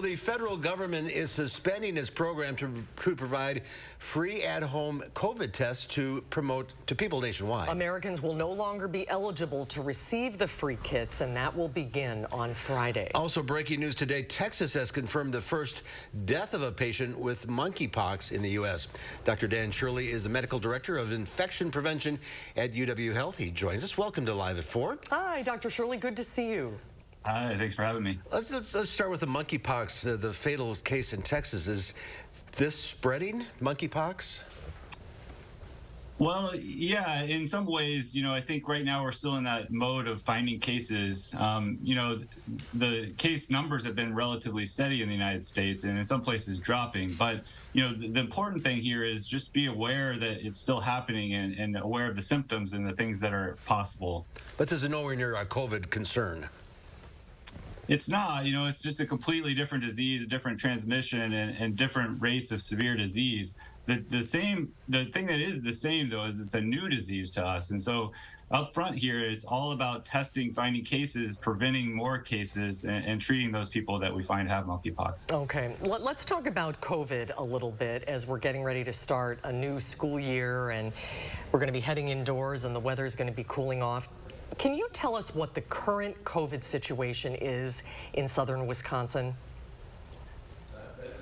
The federal government is suspending its program to provide free at-home COVID tests to people nationwide. Americans will no longer be eligible to receive the free kits, and that will begin on Friday. Also breaking news today, Texas has confirmed the first death of a patient with monkeypox in the U.S. Dr. Dan Shirley is the medical director of infection prevention at UW Health. He joins us. Welcome to Live at 4. Hi, Dr. Shirley. Good to see you. Hi, thanks for having me. Let's start with the monkeypox, the fatal case in Texas. Is this spreading, monkeypox? Well, yeah, in some ways, I think right now we're still in that mode of finding cases. The case numbers have been relatively steady in the United States and in some places dropping. But, the important thing here is just be aware that it's still happening and aware of the symptoms and the things that are possible. But this is nowhere near a COVID concern. It's not, it's just a completely different disease, different transmission, and different rates of severe disease. The thing that is the same, though, is it's a new disease to us. And so up front here, it's all about testing, finding cases, preventing more cases, and treating those people that we find have monkeypox. Okay, let's talk about COVID a little bit as we're getting ready to start a new school year, and we're going to be heading indoors, and the weather is going to be cooling off. Can you tell us what the current COVID situation is in southern Wisconsin?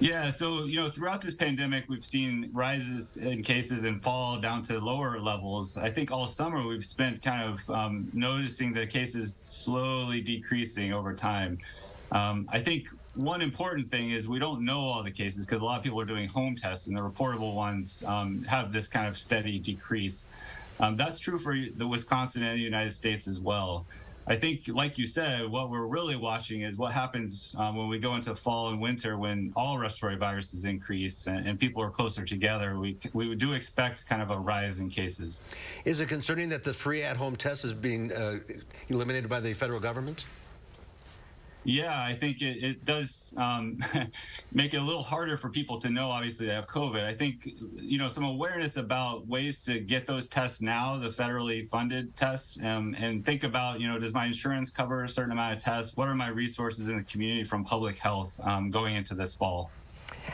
Yeah, so, throughout this pandemic, we've seen rises in cases and fall down to lower levels. I think all summer we've spent kind of noticing the cases slowly decreasing over time. I think one important thing is we don't know all the cases because a lot of people are doing home tests, and the reportable ones have this kind of steady decrease. That's true for the Wisconsin and the United States as well. I think, like you said, what we're really watching is what happens when we go into fall and winter, when all respiratory viruses increase and people are closer together. We do expect kind of a rise in cases. Is it concerning that the free at-home test is being eliminated by the federal government? Yeah, I think it does make it a little harder for people to know, obviously, they have COVID. I think, some awareness about ways to get those tests now, the federally funded tests, and think about, does my insurance cover a certain amount of tests? What are my resources in the community from public health going into this fall?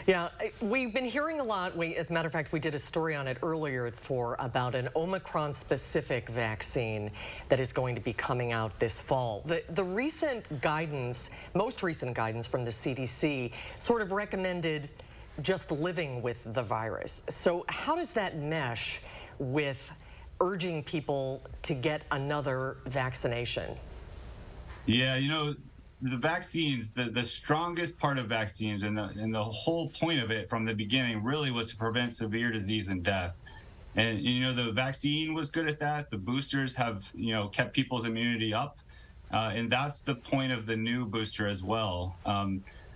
Yeah, we've been hearing a lot. As a matter of fact, we did a story on it earlier at 4 about an Omicron-specific vaccine that is going to be coming out this fall. The recent guidance, most recent guidance from the CDC sort of recommended just living with the virus. So how does that mesh with urging people to get another vaccination? Yeah, the vaccines, the strongest part of vaccines and the whole point of it from the beginning really was to prevent severe disease and death. And, the vaccine was good at that. The boosters have, kept people's immunity up. And that's the point of the new booster as well.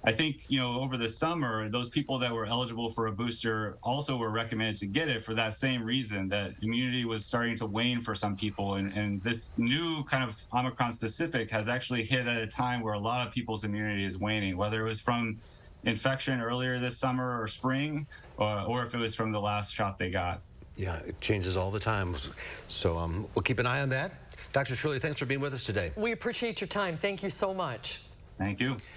I think, over the summer, those people that were eligible for a booster also were recommended to get it for that same reason, that immunity was starting to wane for some people. And this new kind of Omicron specific has actually hit at a time where a lot of people's immunity is waning, whether it was from infection earlier this summer or spring, or if it was from the last shot they got. Yeah, it changes all the time. So we'll keep an eye on that. Dr. Shirley, thanks for being with us today. We appreciate your time. Thank you so much. Thank you.